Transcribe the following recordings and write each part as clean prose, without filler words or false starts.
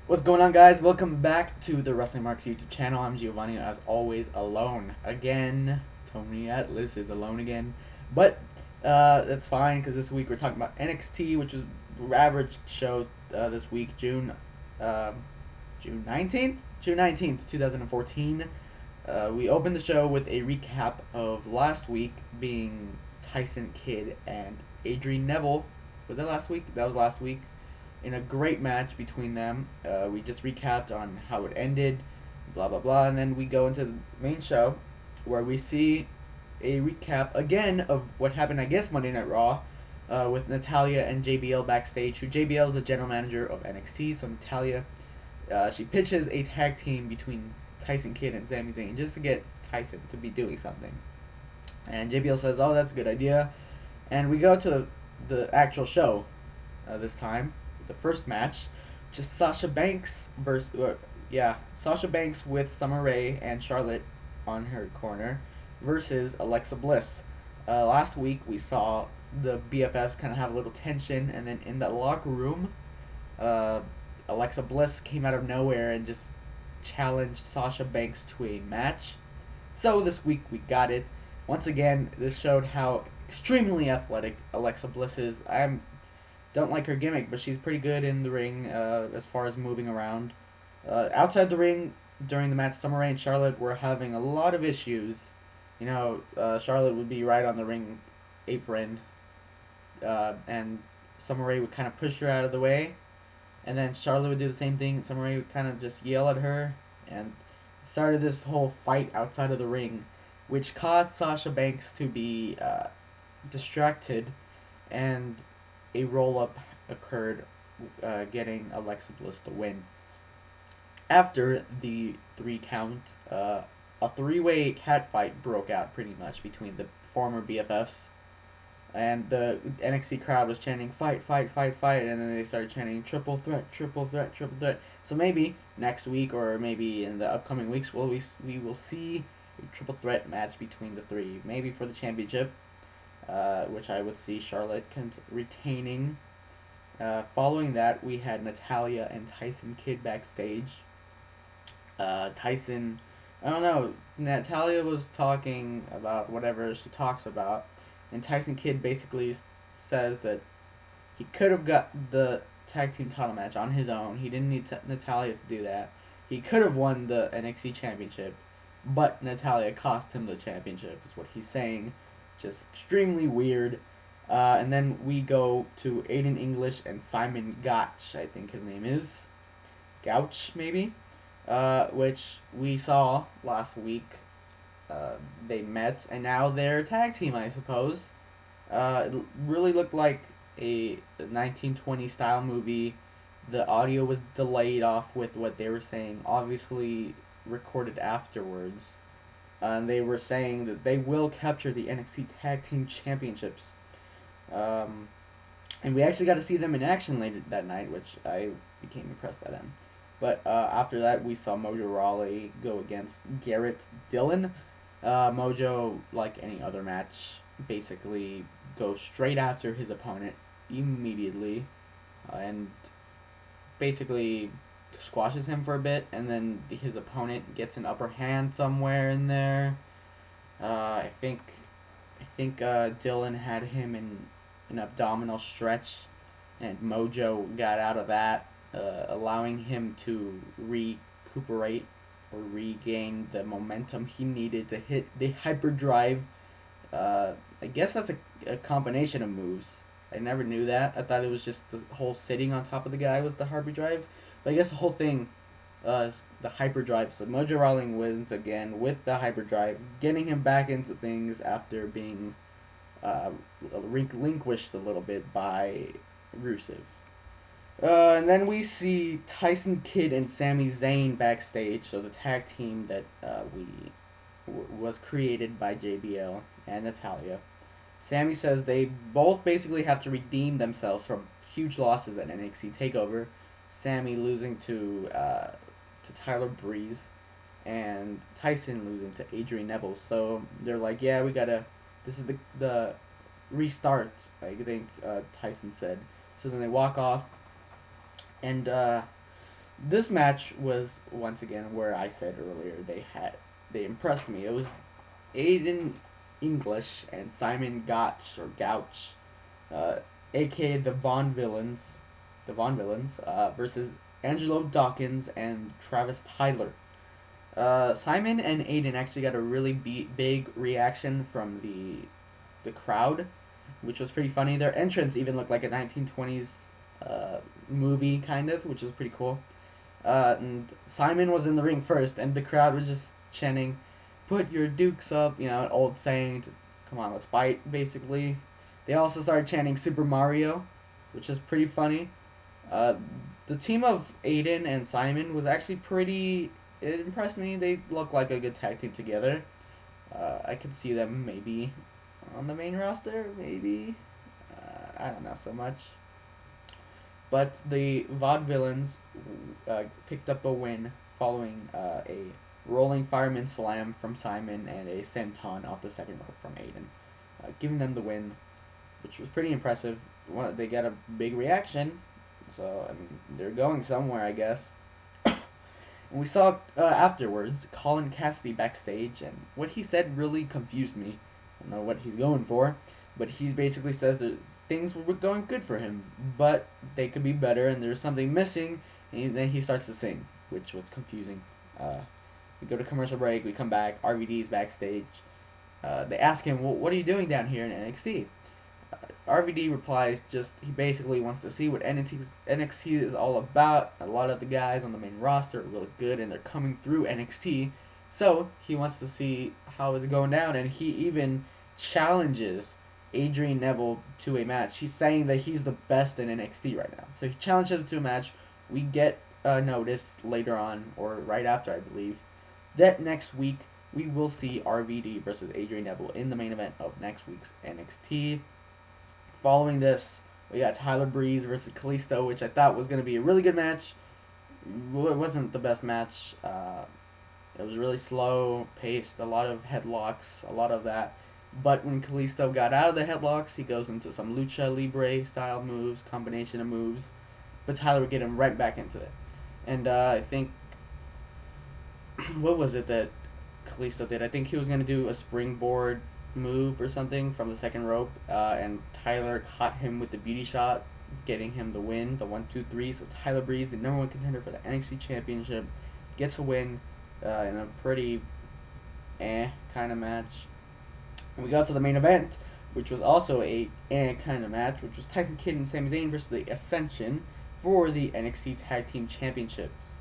What's going on, guys? Welcome back to the Wrestling Marks YouTube channel. I'm Giovanni, as always, alone again. Tony Atlas is alone again, but that's fine because this week we're talking about NXT, which is the average show this week, June 19th, 2014. We opened the show with a recap of last week, being Tyson Kidd and Adrian Neville. Was that last week? That was last week in a great match between them. We just recapped on how it ended, blah blah blah, and then we go into the main show where we see a recap again of what happened, I guess, Monday Night Raw, with Natalya and JBL backstage. Who JBL is the general manager of NXT, so Natalya, she pitches a tag team between Tyson Kidd and Sami Zayn just to get Tyson to be doing something. And JBL says, "Oh, that's a good idea," and we go to the actual show this time, the first match, which is Sasha Banks Sasha Banks with Summer Rae and Charlotte on her corner versus Alexa Bliss. Last week we saw the BFFs kind of have a little tension, and then in the locker room, uh, Alexa Bliss came out of nowhere and just challenged Sasha Banks to a match. So this week we got it. Once again, this showed how extremely athletic Alexa Bliss is. I don't like her gimmick, but she's pretty good in the ring as far as moving around. Outside the ring, during the match, Summer Rae and Charlotte were having a lot of issues. Charlotte would be right on the ring apron, and Summer Rae would kind of push her out of the way, and then Charlotte would do the same thing. And Summer Rae would kind of just yell at her, and started this whole fight outside of the ring, which caused Sasha Banks to be distracted, and a roll up occurred, getting Alexa Bliss the win. After the 3 count, a three-way catfight broke out pretty much between the former BFFs, and the NXT crowd was chanting "fight, fight, fight, fight," and then they started chanting "triple threat, triple threat, triple threat." So maybe next week, or maybe in the upcoming weeks, we will see a triple threat match between the three, maybe for the championship, which I would see Charlotte retaining. Following that, we had Natalya and Tyson Kidd backstage. Tyson, I don't know, Natalya was talking about whatever she talks about, and Tyson Kidd basically says that he could have got the tag team title match on his own. He didn't need Natalya to do that. He could have won the NXT championship, but Natalya cost him the championship, is what he's saying. Just extremely weird. And then we go to Aiden English and Simon Gotch, I think his name is. Gouch, maybe? Which we saw last week. They met, and now they're a tag team, I suppose. It really looked like a 1920 style movie. The audio was delayed off with what they were saying, obviously recorded afterwards. And they were saying that they will capture the NXT Tag Team Championships. And we actually got to see them in action late that night, which I became impressed by them. But after that, we saw Mojo Rawley go against Garrett Dillon. Mojo, like any other match, basically goes straight after his opponent immediately, and basically squashes him for a bit, and then his opponent gets an upper hand somewhere in there. I think Dillon had him in an abdominal stretch, and Mojo got out of that, allowing him to recuperate or regain the momentum he needed to hit the hyperdrive. I guess that's a combination of moves. I never knew that. I thought it was just the whole sitting on top of the guy was the hyperdrive. But I guess the whole thing is the hyperdrive. So Mojo Rawley wins again with the hyperdrive, getting him back into things after being relinquished a little bit by Rusev. And then we see Tyson Kidd and Sami Zayn backstage, so the tag team that was created by JBL and Natalya. Sami says they both basically have to redeem themselves from huge losses at NXT Takeover. Sami losing to Tyler Breeze, and Tyson losing to Adrian Neville. So they're like, yeah, we gotta. This is the restart, I think Tyson said. So then they walk off, and This match was once again where I said earlier they impressed me. It was Aiden English and Simon Gotch or Gouch, uh, aka the Von Villains, versus Angelo Dawkins and Travis Tyler. Simon and Aiden actually got a really big reaction from the crowd, which was pretty funny. Their entrance even looked like a 1920s movie, kind of, which was pretty cool. And Simon was in the ring first, and the crowd was just chanting, "Put your dukes up," an old saying. Come on, let's fight, basically. They also started chanting Super Mario, which is pretty funny. Uh, the team of Aiden and Simon was actually pretty. It impressed me. They look like a good tag team together. I could see them maybe on the main roster, maybe. I don't know so much. But the Vaudevillains picked up a win following a rolling fireman slam from Simon and a senton off the second rope from Aiden, giving them the win, which was pretty impressive. They got a big reaction, so I mean they're going somewhere, I guess. And we saw afterwards Colin Cassidy backstage, and what he said really confused me. I don't know what he's going for, but he basically says that things were going good for him, but they could be better, and there's something missing. And then he starts to sing, which was confusing. We go to commercial break. We come back. RVD's backstage. They ask him, "Well, what are you doing down here in NXT?" RVD replies, just he basically wants to see what NXT is all about. A lot of the guys on the main roster are really good, and they're coming through NXT. So he wants to see how it's going down, and he even challenges Adrian Neville to a match. He's saying that he's the best in NXT right now. So he challenges him to a match. We get notice later on, or right after, I believe, that next week we will see RVD versus Adrian Neville in the main event of next week's NXT. Following this, we got Tyler Breeze versus Kalisto, which I thought was going to be a really good match. It wasn't the best match. It was really slow paced, a lot of headlocks, a lot of that. But when Kalisto got out of the headlocks, he goes into some lucha libre style moves, combination of moves. But Tyler would get him right back into it. And I think, what was it that Kalisto did? I think he was going to do a springboard move or something from the second rope, and Tyler caught him with the beauty shot, getting him the win, the 1-2-3. So Tyler Breeze, the number one contender for the NXT Championship, gets a win in a pretty kind of match. And we got to the main event, which was also a kind of match, which was Tyson Kidd and Sami Zayn versus the Ascension for the NXT Tag Team Championships.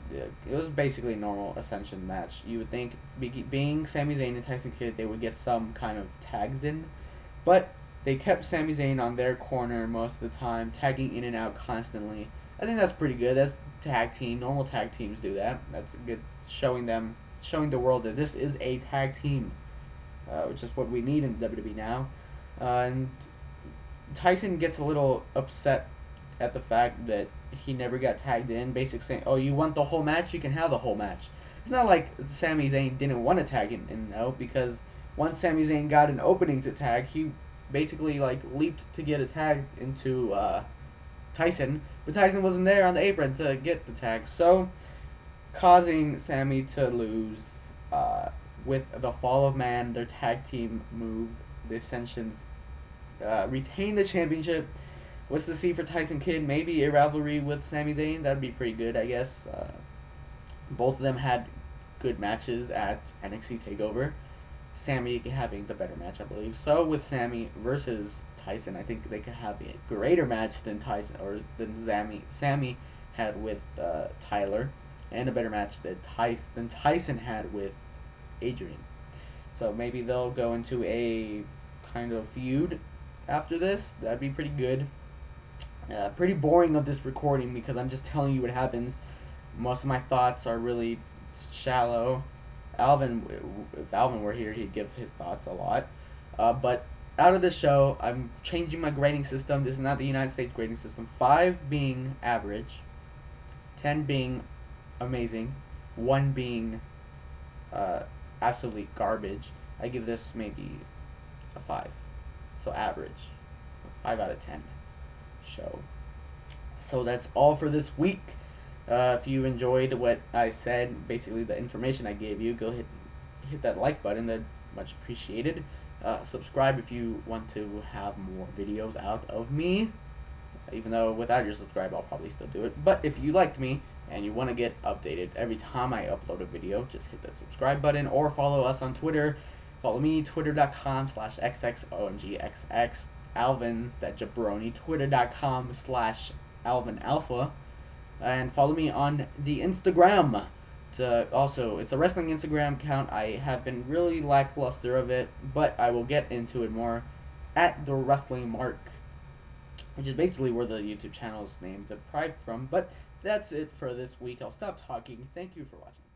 It was basically a normal Ascension match. You would think, being Sami Zayn and Tyson Kidd, they would get some kind of tags in, but they kept Sami Zayn on their corner most of the time, tagging in and out constantly. I think that's pretty good. That's tag team. Normal tag teams do that. That's good, showing the world that this is a tag team, which is what we need in WWE now. And Tyson gets a little upset at the fact that he never got tagged in, basically saying, "Oh, you want the whole match? You can have the whole match." It's not like Sami Zayn didn't want to tag in though, because once Sami Zayn got an opening to tag, he basically leaped to get a tag into Tyson, but Tyson wasn't there on the apron to get the tag, so causing Sami to lose with the Fall of Man, their tag team move. The Ascensions retain the championship. What's to see for Tyson Kidd? Maybe a rivalry with Sami Zayn. That'd be pretty good, I guess. Both of them had good matches at NXT TakeOver. Sami having the better match, I believe. So with Sami versus Tyson, I think they could have a greater match than Sami had with Tyler, and a better match than Tyson had with Adrian. So maybe they'll go into a kind of feud after this. That'd be pretty good. Pretty boring of this recording because I'm just telling you what happens. Most of my thoughts are really shallow. If Alvin were here, he'd give his thoughts a lot. But out of the show, I'm changing my grading system. This is not the United States grading system. 5 being average, 10 being amazing, 1 being absolutely garbage. I give this maybe a 5. So average. 5 out of 10. Show. So that's all for this week. If you enjoyed what I said, basically the information I gave you, go hit that like button. That much appreciated. Subscribe if you want to have more videos out of me. Even though without your subscribe, I'll probably still do it. But if you liked me and you want to get updated every time I upload a video, just hit that subscribe button or follow us on Twitter. Follow me, twitter.com/xxomgxx. Alvin, that jabroni, twitter.com/Alvin Alpha. And follow me on the Instagram. It's a wrestling Instagram account. I have been really lackluster of it, but I will get into it more at the Wrestling Mark, which is basically where the YouTube channel is named, deprived from. But that's it for this week. I'll stop talking. Thank you for watching.